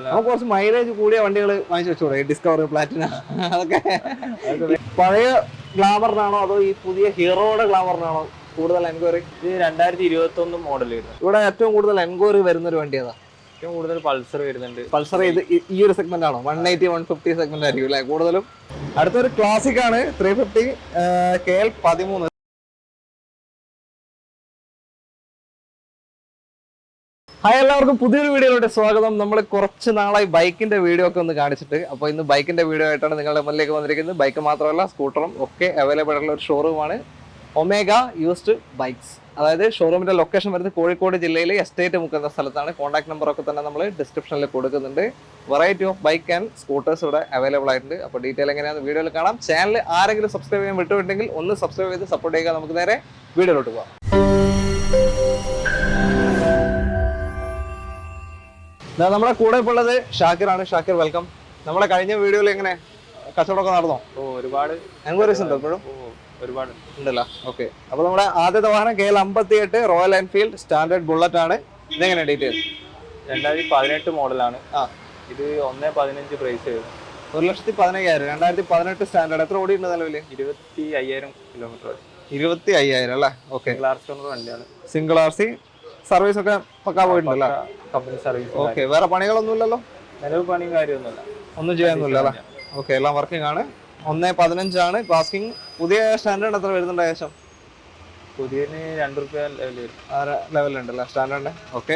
നമുക്ക് കുറച്ച് മൈലേജ് കൂടിയ വണ്ടികൾ വാങ്ങിച്ചു വെച്ചൂടെ, ഡിസ്കവർ, പ്ലാറ്റിന അതൊക്കെ. പഴയ ഗ്ലാമറിനാണോ അതോ ഈ പുതിയ ഹീറോയുടെ ഗ്ലാമറിനാണോ കൂടുതൽ എൻക്വയറി? ഇത് 2021 മോഡൽ വരുന്നത്. ഇവിടെ ഏറ്റവും കൂടുതൽ എൻക്വയറി വരുന്ന ഒരു വണ്ടി ഏതാ? ഏറ്റവും കൂടുതൽ പൾസർ വരുന്നുണ്ട്. പൾസർ ഇത് ഈ ഒരു സെഗ്മെന്റ് ആണോ? 180 150 സെഗ്മെന്റ് ആയിരിക്കും അല്ലെ കൂടുതലും. അടുത്തൊരു ക്ലാസിക് ആണ് 350 KL13. ഹായ്, എല്ലാവർക്കും പുതിയൊരു വീഡിയോയിലോട്ട് സ്വാഗതം. നമ്മൾ കുറച്ച് നാളായി ബൈക്കിന്റെ വീഡിയോ ഒക്കെ ഒന്ന് കാണിച്ചിട്ട്, അപ്പോൾ ഇന്ന് ബൈക്കിന്റെ വീഡിയോ ആയിട്ടാണ് നിങ്ങളുടെ മുന്നിലേക്ക് വന്നിരിക്കുന്നത്. ബൈക്ക് മാത്രമല്ല സ്കൂട്ടറും ഒക്കെ അവൈലബിൾ ആയിട്ടുള്ള ഒരു ഷോറൂമാണ് ഒമേഗ യൂസ്ഡ് ബൈക്സ്. അതായത് ഷോറൂമിന്റെ ലൊക്കേഷൻ വരുന്നത് കോഴിക്കോട് ജില്ലയിലെ എസ്റ്റേറ്റ് മുക്കുന്ന സ്ഥലത്താണ്. കോൺടാക്ട് നമ്പർ ഒക്കെ തന്നെ നമ്മൾ ഡിസ്ക്രിപ്ഷനിൽ കൊടുക്കുന്നുണ്ട്. Variety of bike and scooters ഇവിടെ അവൈലബിൾ ആയിട്ടുണ്ട്. അപ്പോൾ ഡീറ്റെയിൽ എങ്ങനെയാണെന്ന് വീഡിയോയിൽ കാണാം. ചാനൽ ആരെങ്കിലും സബ്സ്ക്രൈബ് ചെയ്യാൻ വിട്ടുണ്ടെങ്കിൽ ഒന്ന് സബ്സ്ക്രൈബ് ചെയ്ത് സപ്പോർട്ട് ചെയ്യുക. നമുക്ക് നേരെ വീഡിയോയിലോട്ട് പോകാം. നമ്മളെ കൂടെ ഇപ്പോൾ ഉള്ളത് ഷാക്കിറാണ്. ഷാക്കിർ, വെൽക്കം. നമ്മളെ കഴിഞ്ഞ വീഡിയോയിൽ എങ്ങനെ കച്ചവടമൊക്കെ നടന്നോ? ഒരുപാട് എൻക്വയറീസ് ഉണ്ടോ ഇപ്പോഴും? ഒരുപാട് ഉണ്ടല്ലോ. ഓക്കെ, അപ്പോൾ നമ്മുടെ ആദ്യത്തെ വാഹനം KL58 royal Enfield standard bullet ആണ്. ഇതെങ്ങനെ ഡീറ്റെയിൽ? 2018 മോഡലാണ്. ഇത് 1.15 പ്രൈസ് ചെയ്തു. 1,15,000. 2018 സ്റ്റാൻഡേർഡ്. എത്ര ഓടിയുണ്ട് നിലവിൽ? 25,000 കിലോമീറ്റർ. 25,000 അല്ലേ? ഓക്കെ, വണ്ടിയാണ്. Single RC. സർവീസ് ഒക്കെ പക്കാ പോയിട്ടുണ്ടല്ലോ? Company service. ഓക്കെ, വേറെ പണികളൊന്നും ഇല്ലല്ലോ? നിലവ് പണിയും കാര്യമൊന്നുമില്ല, ഒന്നും ചെയ്യാനൊന്നുമില്ല അല്ലേ? ഓക്കെ, എല്ലാം വർക്കിംഗ് ആണ്. 1.15 ആണ് പാസ്കിങ്. പുതിയ സ്റ്റാൻഡേർഡ് എത്ര വരുന്നുണ്ട് ഏകദേശം? പുതിയതിന് ₹2 ലെവലുണ്ടല്ലേ സ്റ്റാൻഡേർഡിന്? ഓക്കെ,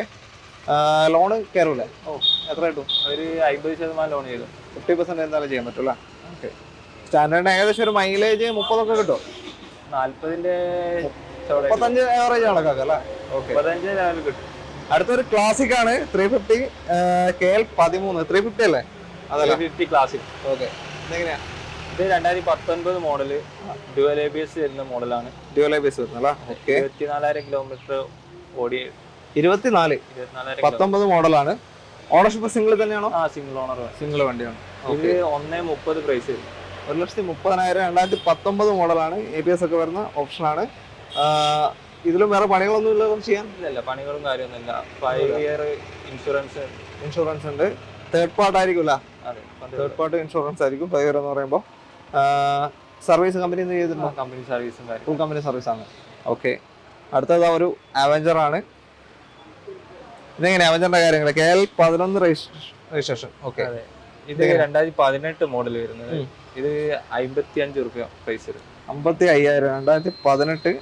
ലോണ് കയറൂലേ? എത്ര കിട്ടും? ഒരു 50% ലോൺ ചെയ്തു. 50% എന്തായാലും ചെയ്യാൻ പറ്റൂല. ഓക്കെ, സ്റ്റാൻഡേർഡിന് ഏകദേശം ഒരു മൈലേജ് 30 ഒക്കെ കിട്ടും. 40ന്റെ 35 ആവറേജ് കണക്കാക്കാം അല്ലേ? ഓക്കെ, 35 ലെവൽ കിട്ടും. അടുത്തൊരു ക്ലാസിക് ആണ് 350 KL13. 350 അല്ലേ? 350 ക്ലാസിക്. ഓക്കെ, ഇതെങ്ങനെയാ? ഇത് 2019 മോഡല്, ഡ്യുവൽ ABS വരുന്ന മോഡലാണ്. Dual ABS വരുന്നല്ലേ? ഓക്കെ, 24,000 കിലോമീറ്റർ ഓടി. 24 19 മോഡലാണ്. ഓണർഷിപ്പ് സിംഗിൾ തന്നെയാണോ? സിംഗിൾ ഓണർ, സിംഗിൾ വണ്ടിയാണ്. ഇത് 1.30 പ്രൈസ്. 1,30,000. 2019 മോഡലാണ്. ABS ഒക്കെ വരുന്ന ഓപ്ഷനാണ്. ഇതിലും വേറെ പണികളൊന്നും ഇല്ല ചെയ്യാൻ? ഇല്ല, പണികളും കാര്യമൊന്നുമില്ല. 5 ഇയർ ഇൻഷുറൻസ് ഉണ്ട്. തേർഡ് പാർട്ട് ആയിരിക്കും. തേർഡ് പാർട്ട് ഇൻഷുറൻസ് ആയിരിക്കും 5 ഇയർ എന്ന് പറയുമ്പോൾ. സർവീസ് കമ്പനി ചെയ്തിട്ടുണ്ടോ? കമ്പനി സർവീസും ഫുൾ കമ്പനി സർവീസ് ആണ്. ഓക്കെ, അടുത്തത് ഒരു അവഞ്ചർ ആണ്. ഇതെങ്ങനെ അവഞ്ചറിന്റെ കാര്യങ്ങൾ? KL11 registration. ഓക്കെ, ഇത് 2018 മോഡൽ വരുന്നത്. ഇത് ₹55 പ്രൈസ് വരും. 55,000. 2018.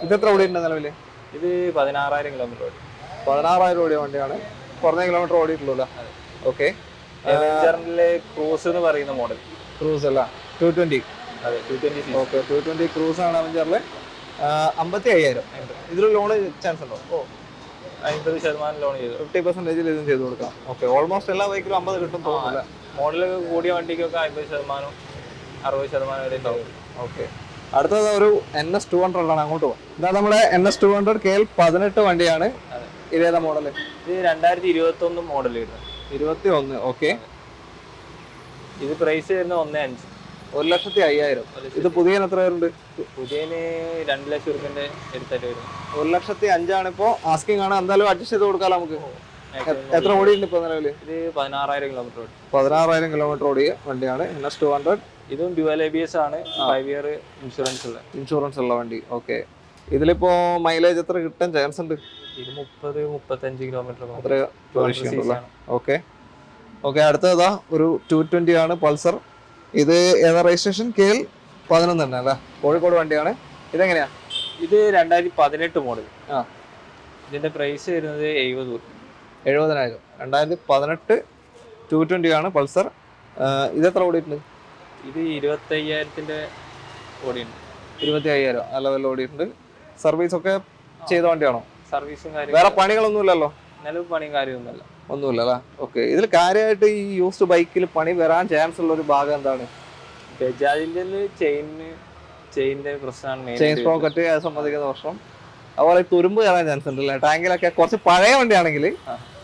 ഇത് എത്ര ഓടിയിട്ടുണ്ട് നിലവില്? ഇത് 16,000 കിലോമീറ്റർ ഓടി. 16,000 ഓടിയ വണ്ടിയാണ്. കുറഞ്ഞ കിലോമീറ്റർ ഓടിയിട്ടുള്ളൂ. ഓക്കെ, ക്രൂസ് എന്ന് പറയുന്ന മോഡൽ. ക്രൂസ് അല്ല, 220. അതെ, 220. ഓക്കെ, 220 ക്രൂസ് ആണ് അവഞ്ചറില്. 55,000. ഇതിൽ ലോണ് ചാൻസ് ഉണ്ടോ? 50% ലോൺ ചെയ്തു. 50% ഇതും ചെയ്ത് കൊടുക്കാം. ഓക്കെ, ഓൾമോസ്റ്റ് എല്ലാ ബൈക്കിലും 50 കിട്ടും തോന്നുന്നില്ല. മോഡലൊക്കെ കൂടിയ വണ്ടിക്കൊക്കെ 50%, 60% വരെ ഉണ്ടാവും. ഓക്കെ, അടുത്തത് ഒരു NS200 ആണ്. അങ്ങോട്ട് പോകാം. ഇതാ നമ്മുടെ NS200 KL18 വണ്ടിയാണ്. ഇതേതാ മോഡല്? ഇത് 2021 മോഡൽ വരുന്നത്. 21. ഓക്കെ, ഇത് പ്രൈസ് വരുന്നത് 1.5. 1,05,000. ഇത് പുതിയ എത്ര പേരുണ്ട്? പുതിയതിന് ₹2,00,000 എടുത്തിട്ട് വരും. 1,05,000 ആണ് ഇപ്പോ ആസ്കിങ് ആണ്. എന്തായാലും അഡ്ജസ്റ്റ് ചെയ്ത് കൊടുക്കാം നമുക്ക്. എത്ര ഓടിയുണ്ട് ഇപ്പൊ നിലവില്? ഇത് 16,000 കിലോമീറ്റർ ഓടി. 16,000 കിലോമീറ്റർ ഓടിയ വണ്ടിയാണ് NS200. ഇതും ഡ്യുവൽ ABS ആണ്. 5 ഇയർ ഇൻഷുറൻസ് ഉള്ള വണ്ടി. ഓക്കെ, ഇതിലിപ്പോ മൈലേജ് എത്ര കിട്ടാൻ ചാൻസ് ഉണ്ട്? ഇത് 30-35 കിലോമീറ്റർ. ഓക്കെ, ഓക്കെ, അടുത്തതാ ഒരു 220 ആണ് പൾസർ. ഇത് ഏതാ രജിസ്ട്രേഷൻ? KL11 തന്നെ അല്ലേ? കോഴിക്കോട് വണ്ടിയാണ്. ഇതെങ്ങനെയാ? ഇത് 2018 മോഡൽ. ഇതിന്റെ പ്രൈസ് വരുന്നത് 70,000. 2018 220 ആണ് പൾസർ. ഇത് എത്ര ഓടിയിട്ടുണ്ട്? ഇത് 25,000 ഓടിയുണ്ട്. 25,000 ആ ലെവലിൽ ഓടിയിട്ടുണ്ട്. സർവീസ് ഒക്കെ ചെയ്ത വണ്ടിയാണോ? സർവീസും വേറെ പണികളൊന്നും ഇല്ലല്ലോ? നിലവ് പണിയും കാര്യമൊന്നുമില്ല. ഒന്നുമില്ല അല്ലേ? ഓക്കെ, ഇതിൽ കാര്യമായിട്ട് ഈ യൂസ്ഡ് ബൈക്കിൽ പണി വരാൻ ചാൻസ് ഉള്ള ഒരു ഭാഗം എന്താണ്? ബജാജിന്റെ ചെയിനിന്റെ പ്രശ്നമാണ്. ചെയിൻ സ്പ്രോക്കറ്റ് സംബന്ധിക്കുന്ന പ്രശ്നം. അതുപോലെ തുരുമ്പ് കയറാൻ ചാൻസ് ഉണ്ട് അല്ലേ? ടാങ്കിലൊക്കെ കുറച്ച് പഴയ വണ്ടിയാണെങ്കിൽ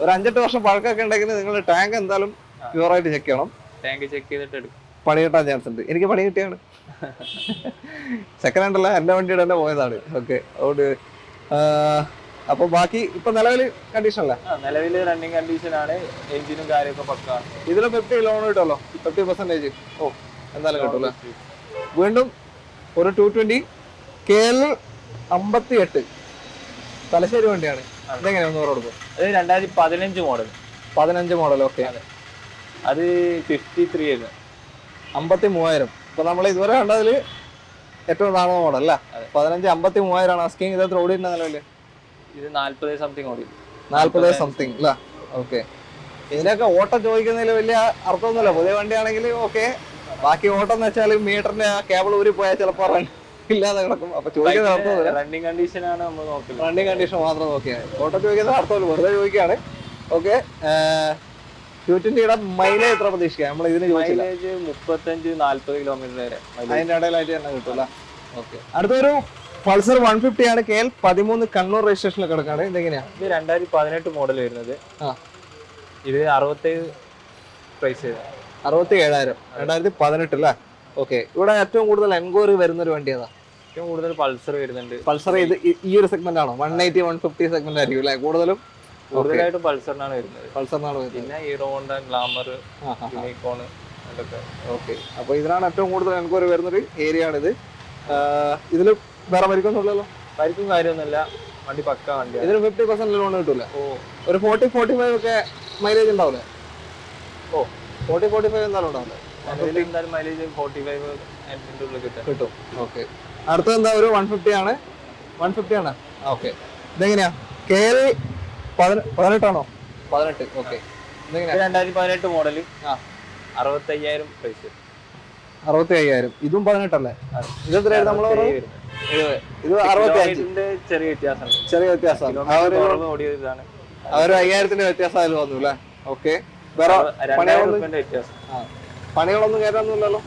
ഒരു 5-8 വർഷം പഴക്കമൊക്കെ ഉണ്ടെങ്കിൽ നിങ്ങൾ ടാങ്ക് എന്തായാലും പ്യൂറായിട്ട് ചെക്ക് ചെയ്യണം. ടാങ്ക് ചെക്ക് ചെയ്തിട്ട് എടുക്കും. പണി കിട്ടാൻ ചാൻസ് ഉണ്ട്. എനിക്ക് പണി കിട്ടിയാണ്. സെക്കൻഡ് ഹാൻഡ് അല്ല, എൻ്റെ വണ്ടിയുടെ തന്നെ പോയതാണ്. ഓക്കെ, അതുകൊണ്ട് അപ്പൊ ബാക്കി ഇപ്പൊ നിലവിൽ കണ്ടീഷൻ അല്ലേ? നിലവിൽ റണ്ണിങ് കണ്ടീഷൻ ആണ്, എഞ്ചിനും കാര്യമൊക്കെ പക്കാണ്. ഇതിന് 50 ലോൺ കിട്ടുമല്ലോ, 50%. ഓ എന്തായാലും കിട്ടൂല്ലേ. വീണ്ടും ഒരു 220 KL 58 തലശ്ശേരി വണ്ടിയാണ്. ഇതെങ്ങനെയാ ഒന്ന് കൊടുക്കും? അത് 2015 മോഡൽ. 15 മോഡൽ. ഓക്കെ, അത് 53 ആയിരുന്നു. 53,000. ഇപ്പൊ നമ്മൾ ഇതുവരെ കണ്ടതിൽ ഏറ്റവും താഴ്ന്ന മോഡൽ അല്ല. 15 53,000 ആണ് ആസ്കിങ്. ഇത് എത്ര ഓടിയിട്ടുണ്ട് നിലവില്? ഇത് 40 സംതിങ് ഓടി. 40 സംതിങ് അല്ല. ഓക്കെ, ഇതിനൊക്കെ ഓട്ടം ചോദിക്കുന്നതിൽ വലിയ അർത്ഥമൊന്നുമില്ല. പുതിയ വണ്ടിയാണെങ്കിൽ ഓക്കെ. ബാക്കി ഓട്ടം എന്ന് വെച്ചാൽ മീറ്ററിന്റെ ആ കേബിൾ ഊരി പോയാൽ ചിലപ്പോൾ ഇല്ലാതെ കിടക്കും. അപ്പൊ ചോദിക്കുന്ന അർത്ഥമൊന്നുമില്ല. റണ്ണിങ് കണ്ടീഷൻ ആണ് നമ്മൾ നോക്കുന്നത്. റണ്ണിങ് കണ്ടീഷൻ മാത്രം നോക്കിയാൽ ഓട്ടം ചോദിക്കുന്ന അർത്ഥമില്ല, വെറുതെ ചോദിക്കുകയാണ്. ഓക്കെ, 220യുടെ മൈലേജ് എത്ര പ്രതീക്ഷിക്കാം? നമ്മൾ ഇതിന് ചോദിച്ചില്ല. മൈലേജ് 35-40 കിലോമീറ്റർ വരെ അതിന്റെ ഇടയിലായിട്ട് തന്നെ കിട്ടൂല. ഓക്കെ, അടുത്തൊരു പൾസർ 150 ആണ്. KL 13 കണ്ണൂർ രജിസ്ട്രേഷനിൽ കിടക്കാണ്. ഇതെങ്ങനെയാ? ഇത് 2018 മോഡൽ വരുന്നത്. ഇത് 67 പ്രൈസ് ചെയ്ത 67,000. 2018 അല്ലേ? ഓക്കെ, ഇവിടെ ഏറ്റവും കൂടുതൽ എൻക്വയറി വരുന്ന ഒരു വണ്ടി ഏതാ? ഏറ്റവും കൂടുതൽ പൾസർ വരുന്നുണ്ട്. പൾസർ ഇത് ഈ ഒരു സെഗ്മെന്റ് ആണോ? 180 150 സെഗ്മെന്റ് ആയിരിക്കും അല്ലേ കൂടുതലും? കൂടുതലായിട്ട് പൾസറിനാണ് വരുന്നത്. പൾസറിനാണ് വരുന്നത്. പിന്നെ ഹീറോ ഹോണ്ട, ഗ്ലാമർ, യൂണിക്കോൺ അതൊക്കെ. ഓക്കെ, അപ്പൊ ഇതിനാണ് ഏറ്റവും കൂടുതൽ എൻക്വയറി വരുന്നൊരു ഏരിയ ആണിത്. ഇതിൽ വേറെ പരിക്കൊന്നുമില്ലല്ലോ? പരിക്കും കാര്യമൊന്നുമില്ല, വണ്ടി പക്ക വണ്ടിയാണ്. ഇതിന് 50% ലോൺ കിട്ടൂല? ഒരു 40-45 ഒക്കെ മൈലേജ് ഉണ്ടാവില്ലേ? 40-45 എന്തായാലും ഉണ്ടാവില്ലേ? എന്തായാലും മൈലേജ് 45 ഉള്ളിൽ കിട്ടും. ഓക്കെ, അടുത്തത് എന്താ? ഒരു 150 ആണ്. 150 ആണ്. ഓക്കെ, ഇതെങ്ങനെയാ? KL 18 ആണോ? 18. ഓക്കെ, ഇതെങ്ങനെയാ? 2018 മോഡല്. 65,000 പ്രൈസ്. 65,000. ഇതും 18 അല്ലേ? ഇതെത്രയായിരുന്നു നമ്മൾ പറഞ്ഞത്? ഇത് 65. ചെറിയ വ്യത്യാസം. ചെറിയ വ്യത്യാസം. ഓടിയതാണ്. ആ ഒരു 5,000ന്റെ വ്യത്യാസം അതിൽ വന്നു അല്ലേ? ഓക്കെ, വേറെ പണികളൊന്നും കയറാനൊന്നുമില്ലല്ലോ?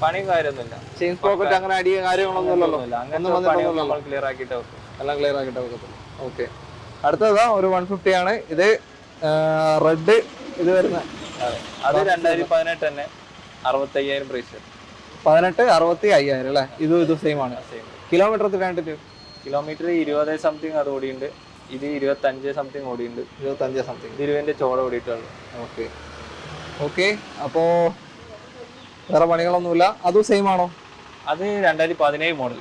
പണിയും കാര്യമൊന്നുമില്ല. ചെയിൻ പോക്കറ്റ് അങ്ങനെ അടിയ കാര്യങ്ങളൊന്നും ഇല്ലല്ലോ? എല്ലാം ക്ലിയർ ആക്കിയിട്ട് വെക്കത്തുള്ളൂ. ഓക്കെ, അടുത്തതാ ഒരു 150 ആണ്. ഇത് റെഡ്. ഇത് വരുന്ന അത് 2018 തന്നെ 65,000 പ്രൈസ്. 18 65,000 അല്ലേ? ഇത് സെയിം ആണ്. കിലോമീറ്റർ കിലോമീറ്റർ 20 സംതിങ് അത് ഓടിയുണ്ട്. ഇത് 25 സംതിങ് ഓടിയുണ്ട്. 25 സംതിങ്. 20ന്റെ ചോട ഓടിയിട്ടുള്ളു. ഓക്കെ ഓക്കെ, അപ്പോ വേറെ പണികളൊന്നുമില്ല. അതും സെയിം ആണോ? അത് 2017 മോഡൽ.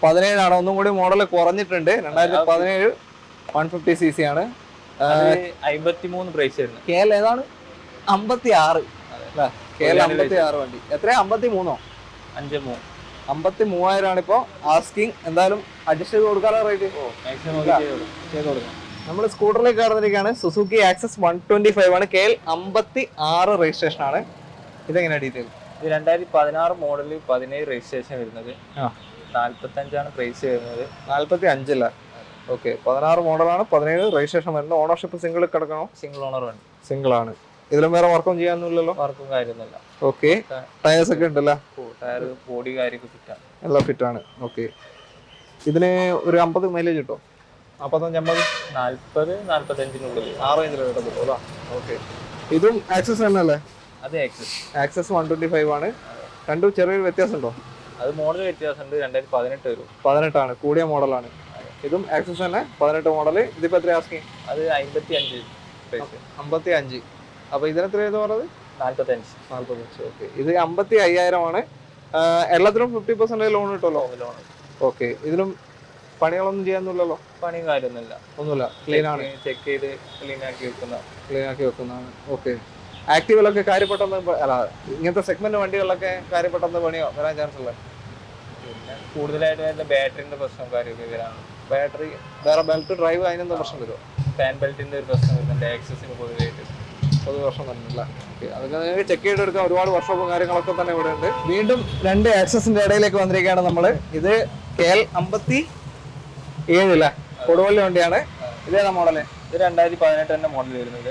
17 ആണോ? ഒന്നും കൂടി മോഡൽ കുറഞ്ഞിട്ടുണ്ട്. 2017 150cc ആണ്. 53 പ്രൈസ് വരുന്നത്. KL ഏതാണ്? 56 അല്ലേ? KL 56 വണ്ടി. എത്രയാ? 53? 53,000 ആണ് ഇപ്പോ ആസ്കിങ്. എന്തായാലും അഡ്ജസ്റ്റ് ചെയ്ത് കൊടുക്കാനുള്ള റേറ്റ് ചെയ്ത് കൊടുക്കാം. നമ്മൾ സ്കൂട്ടറിലേക്ക് കയറുന്നിരിക്കുകയാണ്. സുസുക്കി ആക്സസ് 125 ആണ്. KL 56 രജിസ്ട്രേഷൻ ആണ്. ഇതെങ്ങനെയാ ഡീറ്റെയിൽ? ഇത് 2016 മോഡല്, 17 രജിസ്ട്രേഷൻ വരുന്നത്. 45 പ്രൈസ് വരുന്നത്. 45 അല്ല? ഓക്കെ, 16 മോഡലാണ്, 17 രജിസ്ട്രേഷൻ വരുന്നത്. ഓണർഷിപ്പ് സിംഗിൾ കിടക്കണോ? സിംഗിൾ ഓണർ വണ്ടി. സിംഗിൾ ആണ്. ഇതിലും വേറെ വർക്കും ചെയ്യാനൊന്നുമില്ലല്ലോ? വർക്കും കാര്യമൊന്നുമില്ല. ഓക്കെ, ടയേഴ്സ് ഒക്കെ ഉണ്ടല്ലോ? ടയർ, ബോഡി കാര്യമൊക്കെ ഫിറ്റാണ്. എല്ലാം ഫിറ്റ് ആണ്. ഓക്കെ, ഇതിന് ഒരു 50 മൈലേജ് കിട്ടും? 45-50? 40-45 ആ റേഞ്ചിൽ കിട്ടത്തുള്ളൂ. ഓക്കെ, ഇതും ആക്സസ് തന്നെ അല്ലേ? അത് ആക്സസ് 125 ആണ്. രണ്ടും ചെറിയൊരു വ്യത്യാസം ഉണ്ടോ? അത് മോഡൽ വ്യത്യാസമുണ്ട്. 2018 വരും. 18 ആണ്, കൂടിയ മോഡലാണ്. ഇതും ആക്സസ് തന്നെ 18 മോഡല്. ഇതിപ്പോ എത്ര ആസ്കിങ്? അത് 55. 55. അപ്പൊ ഇതിനെത്ര പറഞ്ഞത്? 45. ഓക്കെ, ഇത് 55,000 ആണ്. എല്ലാത്തിനും 50% ലോൺ കിട്ടുമല്ലോ? ഓക്കെ, ഇതിലും പണികളൊന്നും ചെയ്യാനൊന്നുമില്ലല്ലോ? പണിയും കാര്യമൊന്നുമില്ല. ഒന്നുമില്ല, ക്ലീൻ ആണ്. ചെക്ക് ചെയ്ത് ക്ലീൻ ആക്കി വെക്കുന്നതാണ്. ഓക്കെ, ആക്റ്റീവിലൊക്കെ കാര്യപ്പെട്ടെന്ന് അല്ല, ഇങ്ങനത്തെ സെഗ്മെന്റ് വണ്ടികളിലൊക്കെ കാര്യപ്പെട്ടെന്ന് പണിയോ വരാൻ ചാൻസ് ഉള്ളത്? പിന്നെ കൂടുതലായിട്ട് ബാറ്ററിന്റെ പ്രശ്നം കാര്യമൊക്കെ വരാണ്. ബാറ്ററി വേറെ ബെൽറ്റ് ഡ്രൈവ് അതിനെന്താ പ്രശ്നം വരുമോ? ഫാൻ ബെൽറ്റിന്റെ ഒരു പ്രശ്നം വരുന്നുണ്ട്. ആക്സസിന് പൊതുവായിട്ട് വർഷം തന്നെയല്ല? ഓക്കെ, അതൊക്കെ നിങ്ങൾക്ക് ചെക്ക് ചെയ്തെടുക്കാം. ഒരുപാട് വർഷവും കാര്യങ്ങളൊക്കെ തന്നെ ഇവിടെ ഉണ്ട്. വീണ്ടും 2 ആക്സസിന്റെ ഇടയിലേക്ക് വന്നിരിക്കുകയാണ് നമ്മള്. ഇത് KL 57 അല്ലേ? കൊടുവള്ളി വണ്ടിയാണ്. ഇതേതാ മോഡല്? ഇത് 2018 തന്നെ മോഡൽ വരുന്നത്.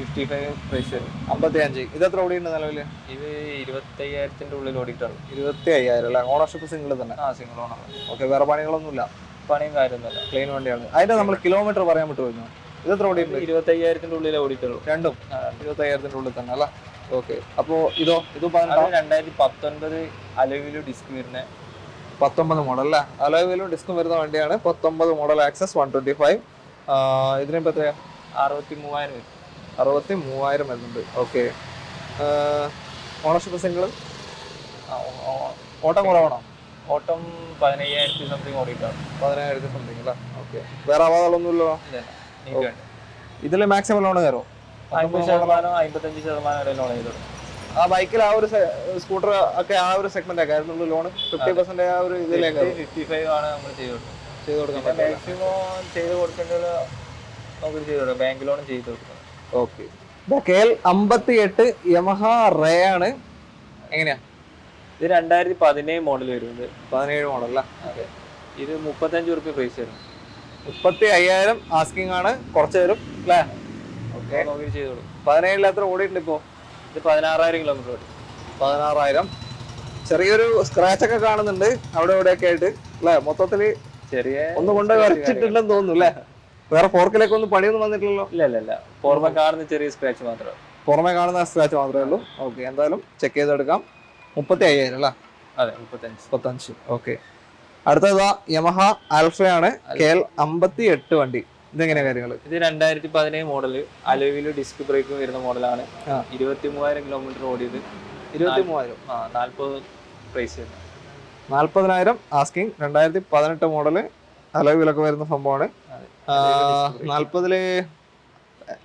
55 പ്രൈസ് വരും. 55. ഇത് എത്ര ഓടിയുണ്ട് നിലവില്? ഇത് 25,000 ഉള്ളിൽ ഓടിയിട്ടുള്ളൂ. 25,000 അല്ലേ? ഓണർഷിപ്പ് സിംഗിൾ തന്നെ? Single owner. ഓക്കെ, വേറെ പണികളൊന്നുമില്ല? പണിയും കാര്യമൊന്നുമില്ല, ക്ലീൻ വണ്ടിയാണ്. അതിന്റെ നമ്മൾ കിലോമീറ്റർ പറയാൻ വിട്ടു കഴിഞ്ഞു. ഇത് എത്ര ഓടിയുണ്ട്? 25,000 ഉള്ളിൽ ഓടിയിട്ടുള്ളൂ. രണ്ടും 25,000 ഉള്ളിൽ തന്നെ അല്ല? ഓക്കെ, അപ്പോ ഇത് 2019 അലോയിലും ഡിസ്ക് വരുന്ന 19 മോഡൽ അല്ലേ? അലോയിലും ഡിസ്കും വരുന്ന വണ്ടിയാണ്. 19 മോഡൽ ആക്സസ് 125. ഇതിനിപ്പോൾ എത്രയാ? 63,000 വരും. 63,000 വരുന്നുണ്ട്. ഓക്കെ. Ownership single? ഓട്ടം കുറവാണോ? ഓട്ടം 15,000 സംതിങ് ഓടിയിട്ടാണ്. 15,000 സംതിങ് അല്ലേ? ഓക്കെ. വേറെ അപാകങ്ങളൊന്നുമില്ലല്ലോ? ഇതിൽ മാക്സിമം ലോൺ കയറുമോ? 50%, 55% വരെ ലോൺ ചെയ്തു. ആ ബൈക്കിൽ ആ ഒരു സ്കൂട്ടർ ഒക്കെ ആ ഒരു സെഗ്മെന്റ് ആയിരുന്നു ലോൺ 50% ആ ഒരു ഇതിലേക്ക് 55 ആണ് നമ്മൾ ചെയ്ത് കൊടുക്കാൻ മാക്സിമം ചെയ്ത് കൊടുക്കേണ്ടത് നമുക്ക് ചെയ്ത് കൊടുക്കാം. ബാങ്ക് ലോൺ ചെയ്ത് കൊടുക്കണം. ഓക്കെ. KL 58 യമഹ റേ ആണ്. എങ്ങനെയാ ഇത്? 2017 മോഡൽ വരുന്നത്. 17 മോഡൽ അല്ല? ഇത് 35 റുപ്യ പ്രൈസ് വരും. 35,000 ആസ്കിങ് ആണ്. കുറച്ച് തരും അല്ലേ? ഓക്കെ, നോക്കി ചെയ്ത് കൊടുക്കും. 17 എത്ര ഓടിയിട്ടുണ്ട് ഇപ്പോൾ? ഇത് 16,000 കിലോമീറ്റർ ഓടി. 16,000. ചെറിയൊരു സ്ക്രാച്ച് ഒക്കെ കാണുന്നുണ്ട് അവിടെ ഇവിടെയൊക്കെ ആയിട്ട് അല്ലേ? മൊത്തത്തില് ചെറിയ ഒന്ന് കൊണ്ട് വരച്ചിട്ടുണ്ടെന്ന് തോന്നുന്നു അല്ലേ? വേറെ ഫോർക്കിലേക്ക് ഒന്നും പണിയൊന്നും വന്നിട്ടില്ലല്ലോ? ഇല്ല. പുറമെ കാണുന്ന ചെറിയ സ്ക്രാച്ച് മാത്രമേ. പുറമെ കാണുന്ന സ്ക്രാച്ച് മാത്രമേ ഉള്ളൂ. ഓക്കെ, എന്തായാലും ചെക്ക് ചെയ്തെടുക്കാം. 35,000 അല്ലേ? അതെ, 35. ഓക്കെ. അടുത്തതാ യമഹ ആൽഫയാണ്. KL 58 വണ്ടി. ഇതെങ്ങനെയാ കാര്യങ്ങൾ? ഇത് 2017 മോഡല്, അലോയില് ഡിസ്ക് ബ്രേക്ക് വരുന്ന മോഡലാണ്. 23,000 കിലോമീറ്റർ ഓടിയത്. 23,000. 40 പ്രൈസ്. 40,000 ആസ്കിങ്. 2018 മോഡല്, അലോയിലൊക്കെ വരുന്ന സംഭവമാണ്. 40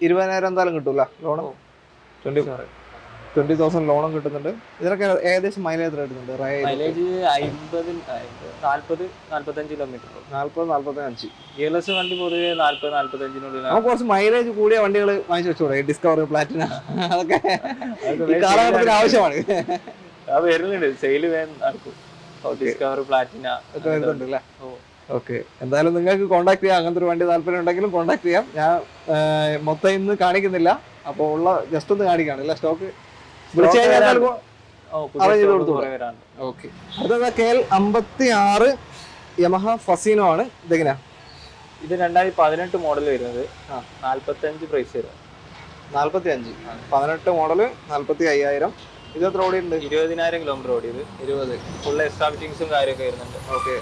20,000 എന്തായാലും കിട്ടൂല ലോണ്? 20,000 ലോണും കിട്ടുന്നുണ്ട്. ഇതിനൊക്കെ ഏകദേശം മൈലേജ് എത്ര കിട്ടുന്നുണ്ട്? Mileage 40-45 kilometre. 40-45. ഗിയർലെസ് വണ്ടി പൊതുവെ 40-45 നമുക്ക് കുറച്ച് മൈലേജ് കൂടിയ വണ്ടികൾ വാങ്ങിച്ചു വെച്ചൂടെ? ഡിസ്കവർ, പ്ലാറ്റിന, അതൊക്കെ ഈ കാലഘട്ടത്തിന് ആവശ്യമാണ്. വരുന്നുണ്ട്. സെയിൽ വേണം നടക്കും. ഡിസ്കവർ, പ്ലാറ്റിന ഒക്കെ വരുന്നുണ്ട് അല്ലേ? ഓക്കെ. എന്തായാലും നിങ്ങൾക്ക് കോൺടാക്ട് ചെയ്യാം. അങ്ങനത്തെ ഒരു വണ്ടി താല്പര്യം ഉണ്ടെങ്കിലും കോൺടാക്ട് ചെയ്യാം. ഞാൻ മൊത്തം ഇന്ന് കാണിക്കുന്നില്ല. അപ്പോൾ ഉള്ള ജസ്റ്റ് ഒന്ന് കാണിക്കാണ് അല്ലേ? സ്റ്റോക്ക് വിളിച്ചു കഴിഞ്ഞാൽ അറേഞ്ച് ചെയ്ത് കൊടുത്തു. ഓക്കെ. അടുത്തത് KL 56 യമഹ ഫസീനോ ആണ്. ഇതെങ്ങനെയാ? ഇത് 2018 മോഡൽ വരുന്നത്. 45 പ്രൈസ് വരും. 45. 18 മോഡല്, 45,000. ഇത് എത്ര ഓടിയുണ്ട്? 20,000 കിലോമീറ്റർ ഓടിയത്. 20. ഫുൾ എക്സ്ട്രാ ഫിറ്റിംഗ്സും കാര്യമൊക്കെ വരുന്നുണ്ട്. ഓക്കെ.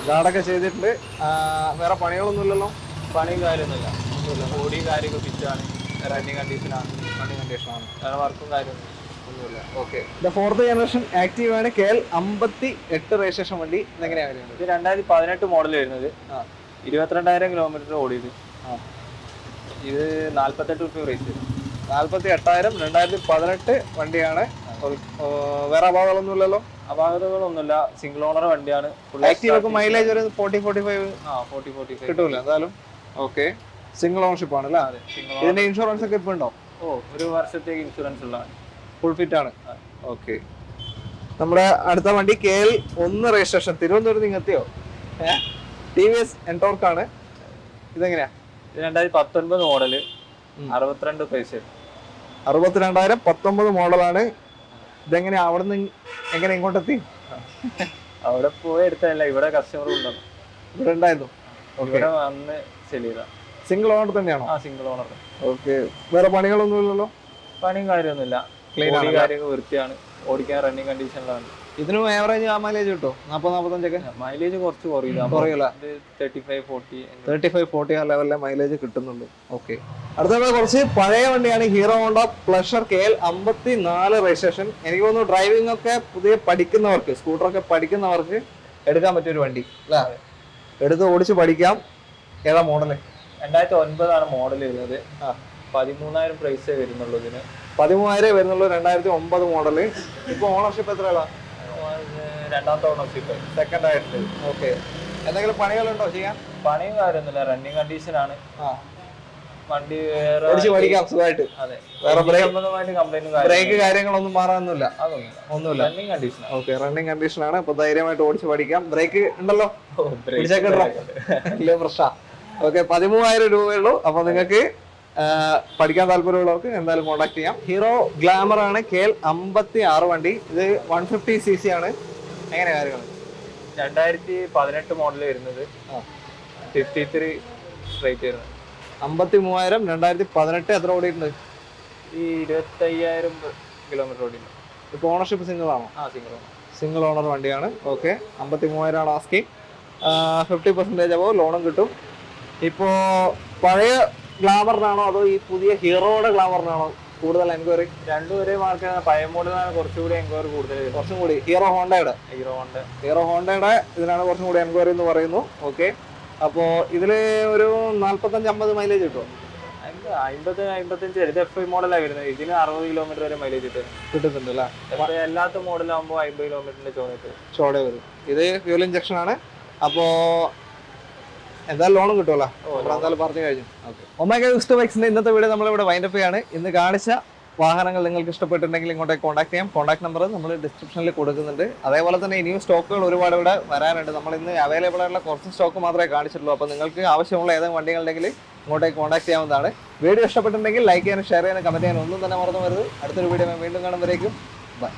ഗാർഡൊക്കെ ചെയ്തിട്ടുണ്ട്. വേറെ പണികളൊന്നും ഇല്ലല്ലോ? പണിയും കാര്യമൊന്നുമില്ല. ബോഡി കാര്യമൊക്കെ ഫിറ്റാണ്. റണ്ണിങ് കണ്ടീഷനാണ്. വേറെ വർക്കും കാര്യമൊന്നും ഒന്നുമില്ല. ഓക്കെ. ഇത് 4th ജനറേഷൻ ആക്റ്റീവ് ആണ്. KL 58 രജിസ്ട്രേഷൻ വണ്ടി. ഇതെങ്ങനെയാണ് വരുന്നത്? ഇത് 2018 മോഡൽ വരുന്നത്. 22,000 കിലോമീറ്റർ ഓടിയത്. ഇത് 48 റുപ്യ പ്രൈസ് വരും. 48,000. 2018 വണ്ടിയാണ്. വേറെ അപാകങ്ങളൊന്നും ഇല്ലല്ലോ? അപാകതകളൊന്നുമില്ല. സിംഗിൾ ഓണർ വണ്ടിയാണ്. ആക്റ്റീവ് മൈലേജ് ഒരു 40-45 40-45 കിട്ടൂല എന്തായാലും? ഓക്കെ. സിംഗിൾ ഓണർഷിപ്പ് ആണ് അല്ലേ? ഇതിന്റെ ഇൻഷുറൻസ് ഒക്കെ ഇപ്പൊ ഉണ്ടോ? ഒരു വർഷത്തേക്ക് ഇൻഷുറൻസ് ഉള്ളതാണ്. ഫുൾ ഫിറ്റ് ആണ്. ഓക്കെ. നമ്മുടെ അടുത്ത വണ്ടി KL 1 രജിസ്ട്രേഷൻ. തിരുവനന്തപുരത്ത് നിങ്ങൾ എത്തിയോ? TVS എൻടോർക്ക് ആണ്. ഇതെങ്ങനെയാ? 2019 മോഡല്, 62 പ്രൈസ്. 62,000. 19 മോഡലാണ്. ഇതെങ്ങനെയാ? അവിടെ നിന്ന് എങ്ങനെ ഇങ്ങോട്ടെത്തി? അവിടെ പോയി എടുത്തല്ല, ഇവിടെ കസ്റ്റമർ ഉണ്ടെന്ന്. ഇവിടെ ഉണ്ടായിരുന്നു. ഇവിടെ വന്ന് സെല് ചെയ്ത. സിംഗിൾ ഓണർ തന്നെയാണോ? Single owner. ഓക്കെ. വേറെ പണികളൊന്നും ഇല്ലല്ലോ? പണിയും കാര്യമൊന്നുമില്ല. ക്ലീൻ കാര്യങ്ങൾ വൃത്തിയാണ്. ഓടിക്കാൻ റണ്ണിങ് കണ്ടീഷനിലാണ്. ഇതിനും ആവറേജ് ആ മൈലേജ് കിട്ടോ? 40-45 മൈലേജ് കുറച്ച് കുറയില്ല. 35-40 ആ ലെവലിലെ മൈലേജ് കിട്ടുന്നുള്ളൂ. ഓക്കെ. അടുത്ത കുറച്ച് പഴയ വണ്ടിയാണ്. Hero Honda pleasure KL 54 registration. എനിക്ക് തോന്നുന്നു ഡ്രൈവിംഗ് ഒക്കെ പുതിയ പഠിക്കുന്നവർക്ക്, സ്കൂട്ടറൊക്കെ പഠിക്കുന്നവർക്ക് എടുക്കാൻ പറ്റിയൊരു വണ്ടി അല്ലേ? എടുത്ത് ഓടിച്ച് പഠിക്കാം. ഏതാ മോഡല്? 2009 ആണ് മോഡൽ വരുന്നത്. 13,000 പ്രൈസേ വരുന്നുള്ളൂ ഇതിന്. 13,000 വരുന്നുള്ളൂ. 2009 മോഡല്. ഇപ്പൊ ഓണർഷിപ്പ് എത്രയാ? രണ്ടാമത്തെ ഓണർഷിപ്പ്. സെക്കൻഡ് ആയിട്ട്. ഓക്കെ. എന്തെങ്കിലും പണികളുണ്ടോ ചെയ്യാൻ? പണിയും കാര്യമൊന്നുമില്ല. റണ്ണിങ് കണ്ടീഷനാണ്. വണ്ടി വേറെ പഠിക്കാം സുഖമായിട്ട്. അതെ. വേറെ ബ്രേക്ക് കാര്യങ്ങളൊന്നും മാറാനൊന്നുമില്ല. ഒന്നുമില്ല. Running condition. Okay. Running condition ആണ്. അപ്പൊ ധൈര്യമായിട്ട് ഓടിച്ച് പഠിക്കാം. ബ്രേക്ക് ഉണ്ടല്ലോ? വലിയ പ്രശ്നം. ഓക്കെ. 13,000 രൂപയുള്ളൂ. അപ്പൊ നിങ്ങൾക്ക് പഠിക്കാൻ താല്പര്യമുള്ളവർക്ക് എന്തായാലും കോൺടാക്ട് ചെയ്യാം. ഹീറോ ഗ്ലാമർ ആണ്. KL 56 വണ്ടി. ഇത് 150cc ആണ്. എങ്ങനെ കാര്യങ്ങൾ? 2018 മോഡൽ വരുന്നത്. 53 റേറ്റ് വരുന്നത്. 53,000. 2018 എത്ര ഓടിയിട്ടുണ്ട്? ഈ 25,000 കിലോമീറ്റർ ഓടിയിട്ടുണ്ട്. ഇപ്പൊ ഓണർഷിപ്പ് സിംഗിൾ ആണോ? സിംഗിൾ ഓണർ വണ്ടിയാണ്. ഓക്കെ. 53,000 ആണ് ആസ്കിങ്. 50% അപ്പോ ലോണും കിട്ടും. ഇപ്പോ പഴയ ഗ്ലാമറിനാണോ അതോ ഈ പുതിയ ഹീറോയുടെ ഗ്ലാമറിനാണോ കൂടുതൽ എൻക്വയറി? രണ്ടും ഒരേ മാർക്കാണ്. പഴയ മോഡലാണ് കുറച്ചുകൂടി എൻക്വയറി കൂടുതൽ. കുറച്ചും കൂടി ഹീറോ ഹോണ്ടയുടെ ഇതിനാണ് കുറച്ചും കൂടി എൻക്വയറി എന്ന് പറയുന്നു. ഓക്കെ, അപ്പോ ഇതില് ഒരു 45-50 മൈലേജ് കിട്ടും. 50-55 ഇത് FI മോഡലാണ് വരുന്നത്. ഇതിന് 60 കിലോമീറ്റർ വരെ മൈലേജ് കിട്ടുന്നുണ്ട് അല്ലേ? എല്ലാത്ത മോഡലാകുമ്പോൾ 50 കിലോമീറ്ററിന്റെ ചോടെ വരും. ഇത് ഫ്യൂൽ ഇഞ്ചക്ഷൻ ആണ്. അപ്പോ എന്തായാലും ലോണും കിട്ടുമല്ലോ, എന്തായാലും പറഞ്ഞു കഴിഞ്ഞു. ഒമേഗ വിസ്റ്റ ബൈക്സിന്റെ ഇന്നത്തെ വീഡിയോ നമ്മളിവിടെ വൈൻഡപ്പ് ചെയ്യാണ്. ഇന്ന് കാണിച്ച വാഹനങ്ങൾ നിങ്ങൾക്ക് ഇഷ്ടപ്പെട്ടിട്ടുണ്ടെങ്കിൽ ഇങ്ങോട്ടേക്ക് കോൺടാക്ട് ചെയ്യാം. കോൺടാക്ട് നമ്പർ നമ്മൾ ഡിസ്ക്രിപ്ഷനിൽ കൊടുക്കുന്നുണ്ട്. അതേപോലെ തന്നെ ഇനിയും സ്റ്റോക്കുകൾ ഒരുപാട് ഇവിടെ വരാനുണ്ട്. നമ്മൾ ഇന്ന് അവൈലബിൾ ആയിട്ടുള്ള കുറച്ച് സ്റ്റോക്ക് മാത്രമേ കാണിച്ചിട്ടുള്ളൂ. അപ്പോൾ നിങ്ങൾക്ക് ആവശ്യമുള്ള ഏതെങ്കിലും വണ്ടികളുണ്ടെങ്കിൽ ഇങ്ങോട്ടേക്ക് കോൺടാക്ട് ചെയ്യാവുന്നതാണ്. വീഡിയോ ഇഷ്ടപ്പെട്ടിട്ടുണ്ടെങ്കിൽ ലൈക്ക് ചെയ്യാനും ഷെയർ ചെയ്യാനും കമന്റ് ചെയ്യാനും ഒന്നും തന്നെ മറന്നു വരുത്. അടുത്തൊരു വീഡിയോ വീണ്ടും കാണുമ്പോഴേക്കും ബൈ.